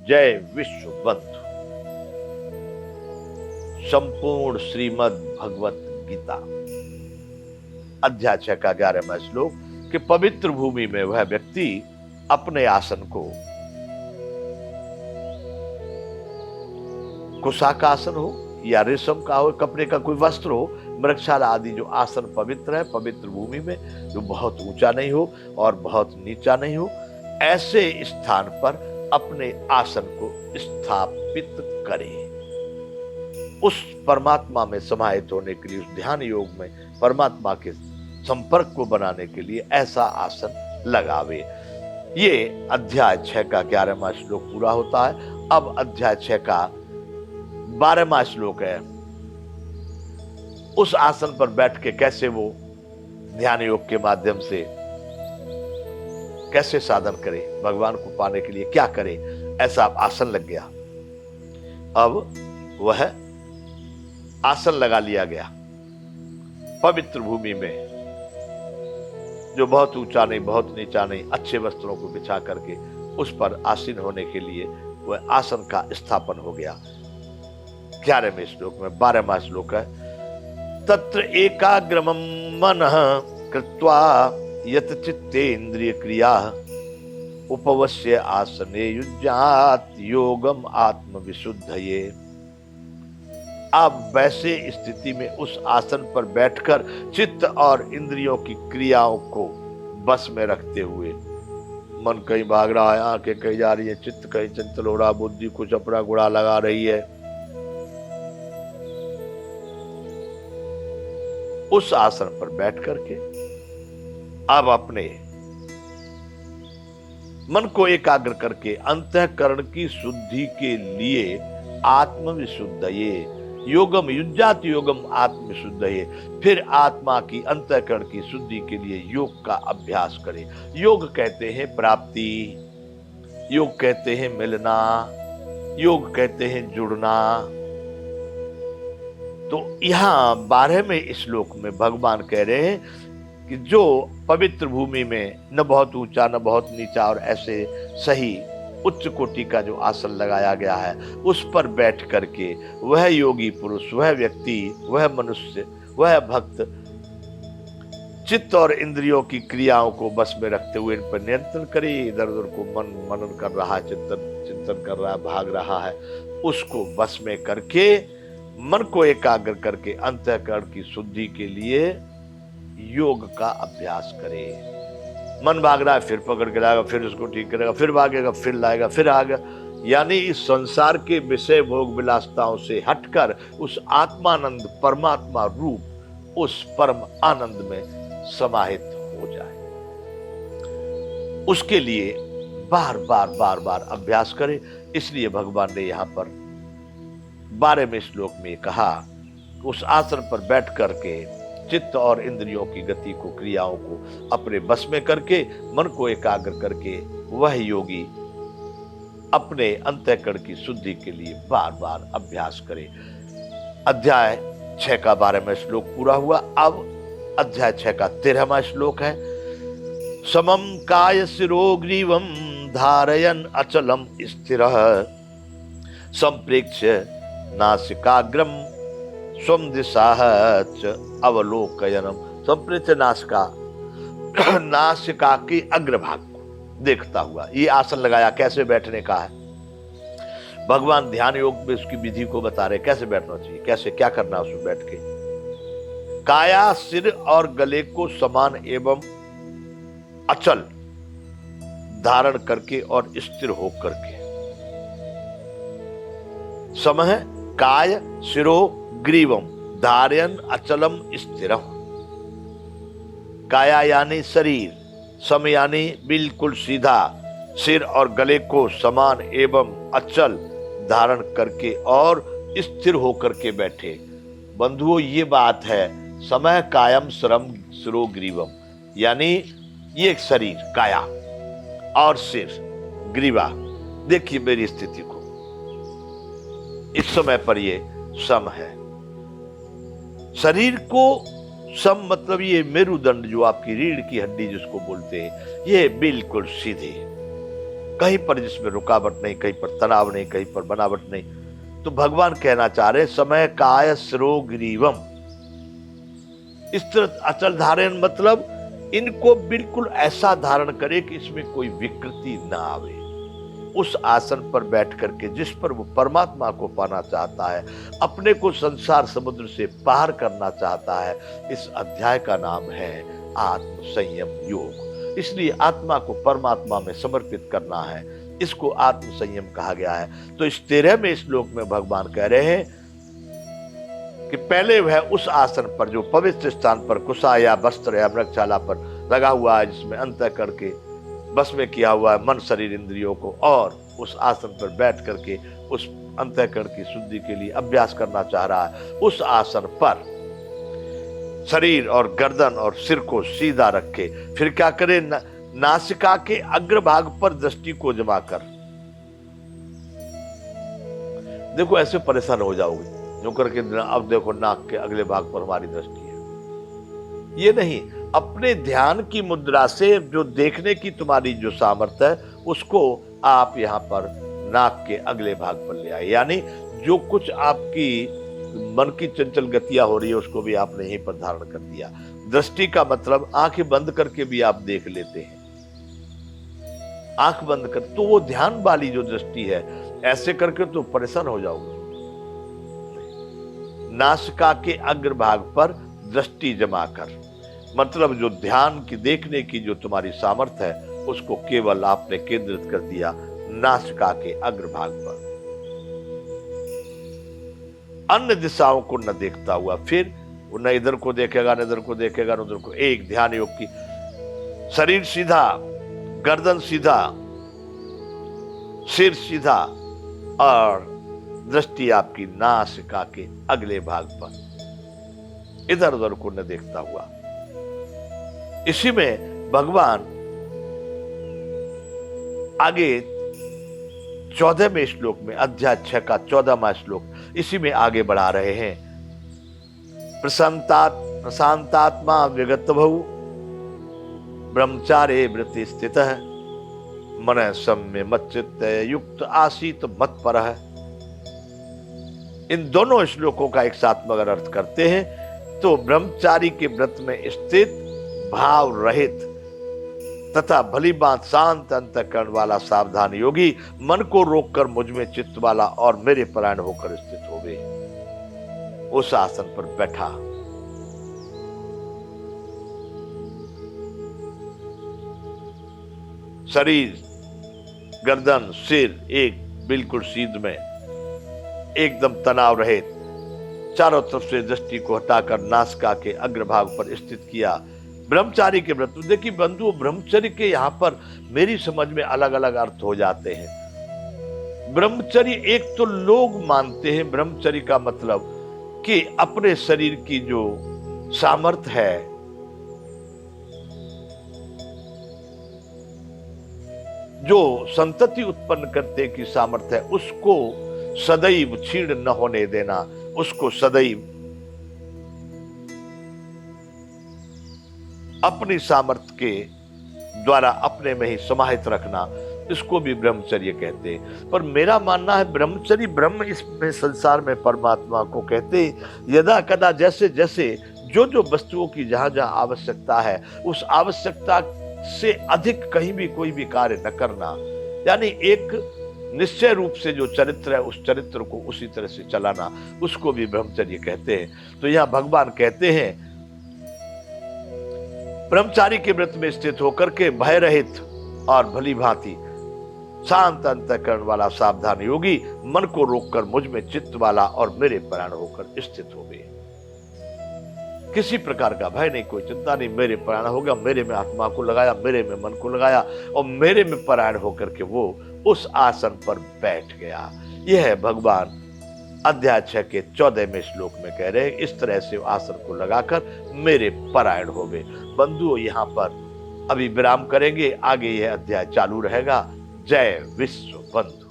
जय विश्व बंधु। संपूर्ण श्रीमद् भगवत गीता अध्याय 6 का 11वां श्लोक कि पवित्र भूमि में वह व्यक्ति अपने आसन को कुशा का आसन हो या रेशम का हो, कपड़े का कोई वस्त्र हो, मृगशाला आदि जो आसन पवित्र है, पवित्र भूमि में जो बहुत ऊंचा नहीं हो और बहुत नीचा नहीं हो, ऐसे स्थान पर अपने आसन को स्थापित करे। उस परमात्मा में समाहित होने के लिए, उस ध्यान योग में परमात्मा के संपर्क को बनाने के लिए ऐसा आसन लगावे। ये अध्याय 6 का 11वां श्लोक पूरा होता है। अब अध्याय 6 का 12वां श्लोक है। उस आसन पर बैठ के कैसे वो ध्यान योग के माध्यम से कैसे साधन करे, भगवान को पाने के लिए क्या करे, ऐसा आसन लग गया। अब वह आसन लगा लिया गया पवित्र भूमि में, जो बहुत ऊंचा नहीं बहुत नीचा नहीं, अच्छे वस्त्रों को बिछा करके उस पर आसीन होने के लिए वह आसन का स्थापन हो गया। 11वें श्लोक में 12वां श्लोक है, तत्र एकाग्रमं मनः कृत्वा यत चित्तेन्द्रिय क्रिया उपवस्य आसने युज्यात योगम आत्म विशुद्धये। आप वैसे स्थिति में उस आसन पर बैठकर चित्त और इंद्रियों की क्रियाओं को बस में रखते हुए, मन कहीं भाग रहा है, आंखें कहीं जा रही है, चित्त कहीं चंचल हो रहा, बुद्धि कुछ अपना गुड़ा लगा रही है, उस आसन पर बैठ करके अब अपने मन को एकाग्र करके अंतःकरण की शुद्धि के लिए आत्म विशुद्धये योगम युज्यात योगम आत्म विशुद्धये, फिर आत्मा की अंतःकरण की शुद्धि के लिए योग का अभ्यास करें। योग कहते हैं प्राप्ति, योग कहते हैं मिलना, योग कहते हैं जुड़ना। तो यहां 12वें श्लोक में भगवान कह रहे हैं कि जो पवित्र भूमि में न बहुत ऊंचा न बहुत नीचा और ऐसे सही उच्च कोटि का जो आसन लगाया गया है, उस पर बैठ करके वह योगी पुरुष, वह व्यक्ति, वह मनुष्य, वह भक्त चित्त और इंद्रियों की क्रियाओं को बस में रखते हुए इन पर नियंत्रण करे। इधर उधर को मनन कर रहा है, चिंतन कर रहा है, भाग रहा है, उसको बस में करके मन को एकाग्र करके अंतःकरण की शुद्धि के लिए योग का अभ्यास करे। मन भाग रहा है, फिर पकड़ के लाएगा, फिर उसको ठीक करेगा, फिर भागेगा, फिर लाएगा, फिर आएगा। यानी इस संसार के विषय भोग विलासताओं से हटकर उस आत्मानंद परमात्मा रूप उस परम आनंद में समाहित हो जाए, उसके लिए बार बार अभ्यास करे। इसलिए भगवान ने यहां पर 12वें श्लोक में कहा, उस आसन पर बैठ करके चित्त और इंद्रियों की गति को, क्रियाओं को अपने बस में करके मन को एकाग्र करके वह योगी अपने अंतःकरण की शुद्धि के लिए बार बार अभ्यास करे। अध्याय 6 का 12वां श्लोक पूरा हुआ। अब अध्याय 6 का 13वां श्लोक है, समम काय शिरोग्रीवम धारयन अचलम स्थिरः संप्रेक्ष्य नासिकाग्रम स्वम दिशा अवलोकयनम। संप्रेक्ष्य नासिका के अग्रभाग को देखता हुआ ये आसन लगाया। कैसे बैठने का है, भगवान ध्यान योग में उसकी विधि को बता रहे, कैसे बैठना चाहिए, कैसे क्या करना है उसमें बैठ के। काया सिर और गले को समान एवं अचल धारण करके और स्थिर होकर के। समह काय शिरो ग्रीवम धारयन अचलम स्थिरम। काया यानी शरीर, सम यानी बिल्कुल सीधा, सिर और गले को समान एवं अचल धारण करके और स्थिर होकर के बैठे। बंधुओं, ये बात है, समय कायम श्रम शिरो ग्रीवम, यानी ये एक शरीर काया और सिर ग्रीवा। देखिए मेरी स्थिति को, इस समय पर ये सम है। शरीर को सम मतलब ये मेरुदंड, जो आपकी रीढ़ की हड्डी जिसको बोलते हैं, ये बिल्कुल सीधे। कहीं पर जिसमें रुकावट नहीं, कहीं पर तनाव नहीं, कहीं पर बनावट नहीं। तो भगवान कहना चाह रहे समय काय सिरो ग्रीवम, इस तरह अचल धारण मतलब इनको बिल्कुल ऐसा धारण करे कि इसमें कोई विकृति ना आवे। उस आसन पर बैठ करके जिस पर वो परमात्मा को पाना चाहता है, अपने को संसार समुद्र से पार करना चाहता है, इस अध्याय का नाम है आत्म संयम योग। इसलिए आत्मा को परमात्मा में समर्पित करना है, इसको आत्म संयम कहा गया है। तो इस 13वें श्लोक में भगवान कह रहे हैं कि पहले वह उस आसन पर जो पवित्र स्थान पर कुशा या वस्त्र या मृगशाला पर लगा हुआ है, जिसमें अंतःकरण के बस में किया हुआ है मन शरीर इंद्रियों को, और उस आसन पर बैठ करके उस अंतःकरण की शुद्धि के लिए अभ्यास करना चाह रहा है। उस आसन पर शरीर और गर्दन और सिर को सीधा रखे, फिर क्या करे, नासिका के अग्रभाग पर दृष्टि को जमा कर। देखो ऐसे परेशान हो जाओगे जो करके अब देखो नाक के अगले भाग पर हमारी दृष्टि है, ये नहीं। अपने ध्यान की मुद्रा से जो देखने की तुम्हारी जो सामर्थ्य है, उसको आप यहाँ पर नाक के अगले भाग पर ले आए। यानी जो कुछ आपकी मन की चंचल गतियां हो रही है, उसको भी आपने यहीं पर धारण कर दिया। दृष्टि का मतलब आंखें बंद करके भी आप देख लेते हैं, आंख बंद कर, तो वो ध्यान वाली जो दृष्टि है, ऐसे करके तो परेशान हो जाओगे। नासिका के अग्रभाग पर दृष्टि जमा कर, मतलब जो ध्यान की देखने की जो तुम्हारी सामर्थ्य है, उसको केवल आपने केंद्रित कर दिया नासिका के अग्रभाग पर, अन्य दिशाओं को न देखता हुआ। फिर वो न इधर को देखेगा, न इधर को देखेगा, न उधर को। एक ध्यान योग की, शरीर सीधा, गर्दन सीधा, सिर सीधा, और दृष्टि आपकी नासिका के अगले भाग पर, इधर उधर को न देखता हुआ। इसी में भगवान आगे 14वें श्लोक में, अध्याय 6 का 14वां श्लोक, इसी में आगे बढ़ा रहे हैं। प्रशांतात्मा विगत भव ब्रह्मचारे वृत्ति स्थित है, मन सम्य मच्चित्त युक्त आसीत मत पर है। इन दोनों श्लोकों का एक साथ मगर अर्थ करते हैं तो ब्रह्मचारी के व्रत में स्थित, भाव रहित तथा भली बात शांत अंतःकरण वाला सावधान योगी, मन को रोककर मुझ में चित्त वाला और मेरे परायण होकर स्थित होवे। उस आसन पर बैठा, शरीर, गर्दन, सिर एक बिल्कुल सीध में, एकदम तनाव रहित, चारों तरफ से दृष्टि को हटाकर नासिका के अग्रभाग पर स्थित किया। ब्रह्मचारी के व्रत, देखिए बंधु, ब्रह्मचर्य के यहाँ पर मेरी समझ में अलग अलग अर्थ हो जाते हैं। ब्रह्मचर्य एक तो लोग मानते हैं, ब्रह्मचर्य का मतलब कि अपने शरीर की जो सामर्थ्य है, जो संतति उत्पन्न करने की सामर्थ्य है, उसको सदैव क्षीण न होने देना, उसको सदैव अपनी सामर्थ्य के द्वारा अपने में ही समाहित रखना, इसको भी ब्रह्मचर्य कहते हैं। पर मेरा मानना है ब्रह्मचर्य, ब्रह्म इसमें संसार में परमात्मा को कहते हैं। यदा कदा, जैसे जैसे जो जो वस्तुओं की जहां जहां आवश्यकता है, उस आवश्यकता से अधिक कहीं भी कोई भी कार्य न करना, यानी एक निश्चय रूप से जो चरित्र है, उस चरित्र को उसी तरह से चलाना, उसको भी ब्रह्मचर्य कहते हैं। तो यहां भगवान कहते हैं ब्रह्मचारी के व्रत में स्थित होकर के भय रहित और भली भांति शांत अंतःकरण वाला सावधान योगी, मन को रोककर मुझ में चित्त वाला और मेरे परायण होकर स्थित हो गए। किसी प्रकार का भय नहीं, कोई चिंता नहीं, मेरे परायण हो गया, मेरे में आत्मा को लगाया, मेरे में मन को लगाया और मेरे में परायण होकर के वो उस आसन पर बैठ गया। यह है भगवान अध्याय 6 के 14वें श्लोक में कह रहे हैं, इस तरह से आसन को लगाकर मेरे परायण हो गए। बंधुओं, यहाँ पर अभी विराम करेंगे, आगे यह अध्याय चालू रहेगा। जय विश्व बंधु।